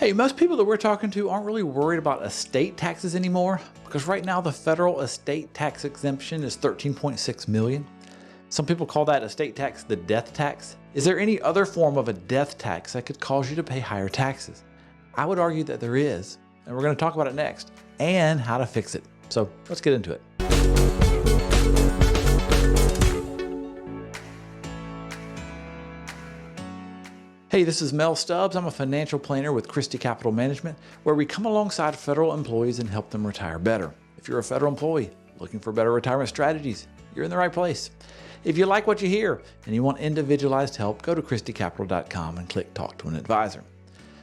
Hey, most people that we're talking to aren't really worried about estate taxes anymore because right now the federal estate tax exemption is $13.6 million. Some people call that estate tax the death tax. Is there any other form of a death tax that could cause you to pay higher taxes? I would argue that there is, and we're going to talk about it next and how to fix it. So let's get into it. Hey, this is Mel Stubbs. I'm a financial planner with Christy Capital Management, where we come alongside federal employees and help them retire better. If you're a federal employee looking for better retirement strategies, you're in the right place. If you like what you hear and you want individualized help, go to christycapital.com and click Talk to an Advisor.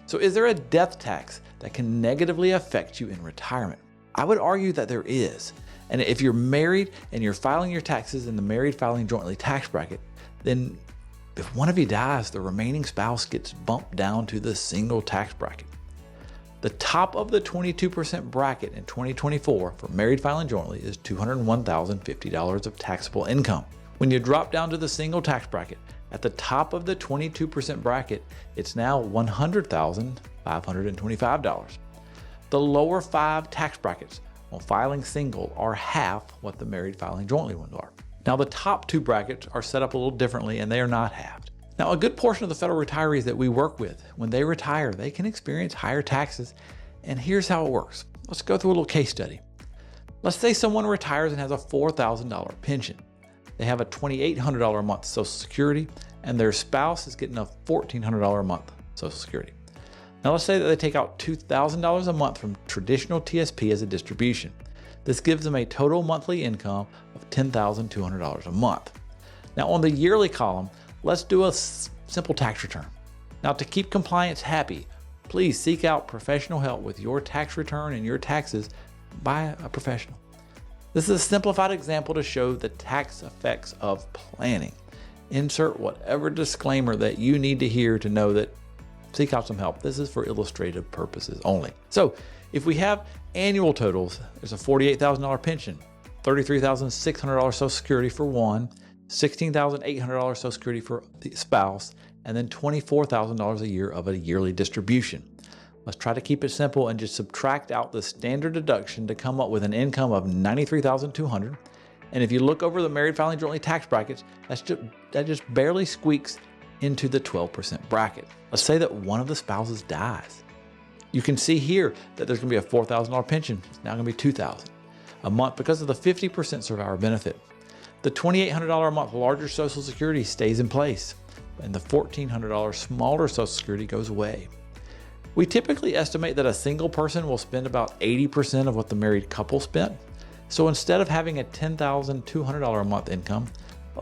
So is there a death tax that can negatively affect you in retirement? I would argue that there is. And if you're married and you're filing your taxes in the married filing jointly tax bracket, then if one of you dies, the remaining spouse gets bumped down to the single tax bracket. The top of the 22% bracket in 2024 for married filing jointly is $201,050 of taxable income. When you drop down to the single tax bracket, at the top of the 22% bracket, it's now $100,525. The lower 5 tax brackets on filing single are half what the married filing jointly ones are. Now, the top 2 brackets are set up a little differently and they are not halved. Now, a good portion of the federal retirees that we work with, when they retire, they can experience higher taxes. And here's how it works. Let's go through a little case study. Let's say someone retires and has a $4,000 pension. They have a $2,800 a month Social Security, and their spouse is getting a $1,400 a month Social Security. Now, let's say that they take out $2,000 a month from traditional TSP as a distribution. This gives them a total monthly income of $10,200 a month. Now, on the yearly column, let's do a simple tax return. Now, to keep compliance happy, please seek out professional help with your tax return and your taxes by a professional. This is a simplified example to show the tax effects of planning. Insert whatever disclaimer that you need to hear to know that seek out some help. This is for illustrative purposes only. So if we have annual totals, there's a $48,000 pension, $33,600 Social Security for one, $16,800 Social Security for the spouse, and then $24,000 a year of a yearly distribution. Let's try to keep it simple and just subtract out the standard deduction to come up with an income of $93,200. And if you look over the married filing jointly tax brackets, that just barely squeaks into the 12% bracket. Let's say that one of the spouses dies. You can see here that there's going to be a $4,000 pension. It's now going to be $2,000 a month because of the 50% survivor benefit. The $2,800 a month larger Social Security stays in place, and the $1,400 smaller Social Security goes away. We typically estimate that a single person will spend about 80% of what the married couple spent. So instead of having a $10,200 a month income,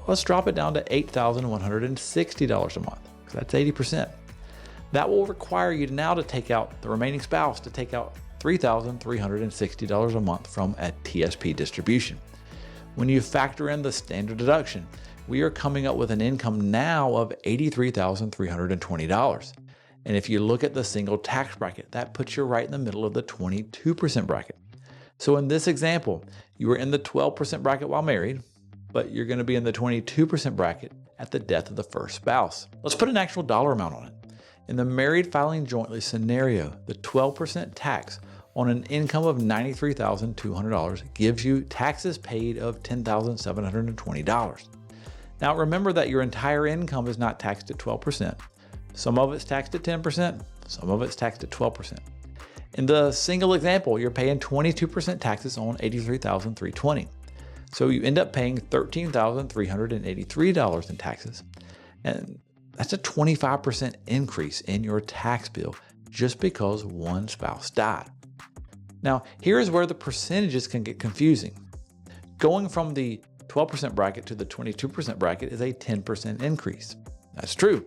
let's drop it down to $8,160 a month. That's 80%. That will require you now to take out the remaining spouse to take out $3,360 a month from a TSP distribution. When you factor in the standard deduction, we are coming up with an income now of $83,320. And if you look at the single tax bracket, that puts you right in the middle of the 22% bracket. So in this example, you are in the 12% bracket while married, but you're going to be in the 22% bracket at the death of the first spouse. Let's put an actual dollar amount on it. In the married filing jointly scenario, the 12% tax on an income of $93,200 gives you taxes paid of $10,720. Now remember that your entire income is not taxed at 12%. Some of it's taxed at 10%, some of it's taxed at 12%. In the single example, you're paying 22% taxes on $83,320. So you end up paying $13,383 in taxes. And that's a 25% increase in your tax bill just because one spouse died. Now, here's where the percentages can get confusing. Going from the 12% bracket to the 22% bracket is a 10% increase. That's true.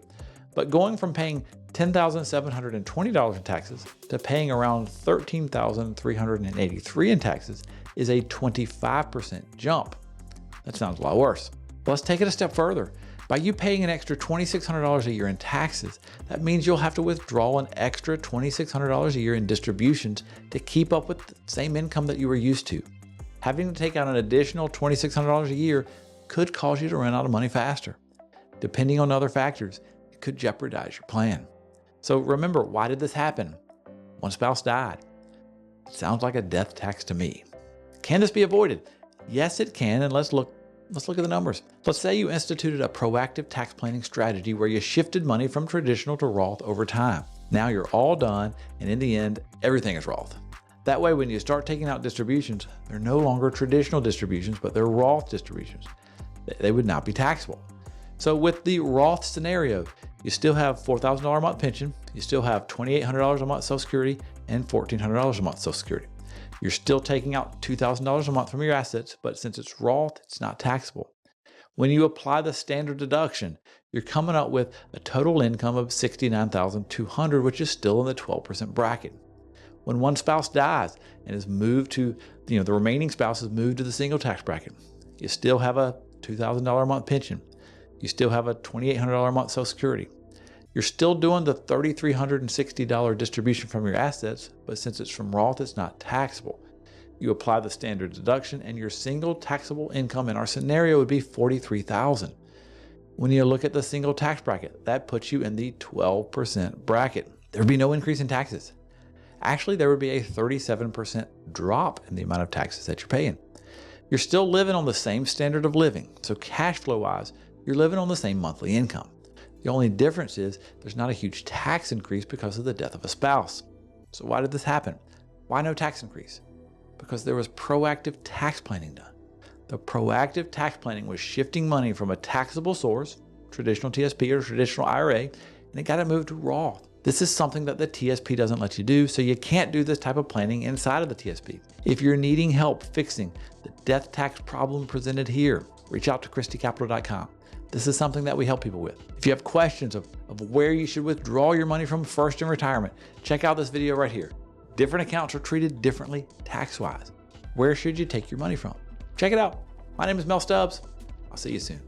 But going from paying $10,720 in taxes to paying around $13,383 in taxes is a 25% jump. That sounds a lot worse. But let's take it a step further. By you paying an extra $2,600 a year in taxes, that means you'll have to withdraw an extra $2,600 a year in distributions to keep up with the same income that you were used to. Having to take out an additional $2,600 a year could cause you to run out of money faster. Depending on other factors, it could jeopardize your plan. So remember, why did this happen? One spouse died. Sounds like a death tax to me. Can this be avoided? Yes, it can, and let's look at the numbers. Let's say you instituted a proactive tax planning strategy where you shifted money from traditional to Roth over time. Now you're all done, and in the end, everything is Roth. That way, when you start taking out distributions, they're no longer traditional distributions, but they're Roth distributions. They would not be taxable. So with the Roth scenario, you still have $4,000 a month pension, you still have $2,800 a month Social Security, and $1,400 a month Social Security. You're still taking out $2,000 a month from your assets, but since it's Roth, it's not taxable. When you apply the standard deduction, you're coming up with a total income of $69,200, which is still in the 12% bracket. When one spouse dies and is moved to, the remaining spouse is moved to the single tax bracket, you still have a $2,000 a month pension. You still have a $2,800 a month Social Security. You're still doing the $3,360 distribution from your assets, but since it's from Roth, it's not taxable. You apply the standard deduction and your single taxable income in our scenario would be $43,000. When you look at the single tax bracket, that puts you in the 12% bracket. There would be no increase in taxes. Actually, there would be a 37% drop in the amount of taxes that you're paying. You're still living on the same standard of living, so cash flow wise, you're living on the same monthly income. The only difference is there's not a huge tax increase because of the death of a spouse. So why did this happen? Why no tax increase? Because there was proactive tax planning done. The proactive tax planning was shifting money from a taxable source, traditional TSP or traditional IRA, and it got it moved to Roth. This is something that the TSP doesn't let you do, so you can't do this type of planning inside of the TSP. If you're needing help fixing the death tax problem presented here, reach out to ChristyCapital.com. This is something that we help people with. If you have questions of where you should withdraw your money from first in retirement, check out this video right here. Different accounts are treated differently tax-wise. Where should you take your money from? Check it out. My name is Mel Stubbs. I'll see you soon.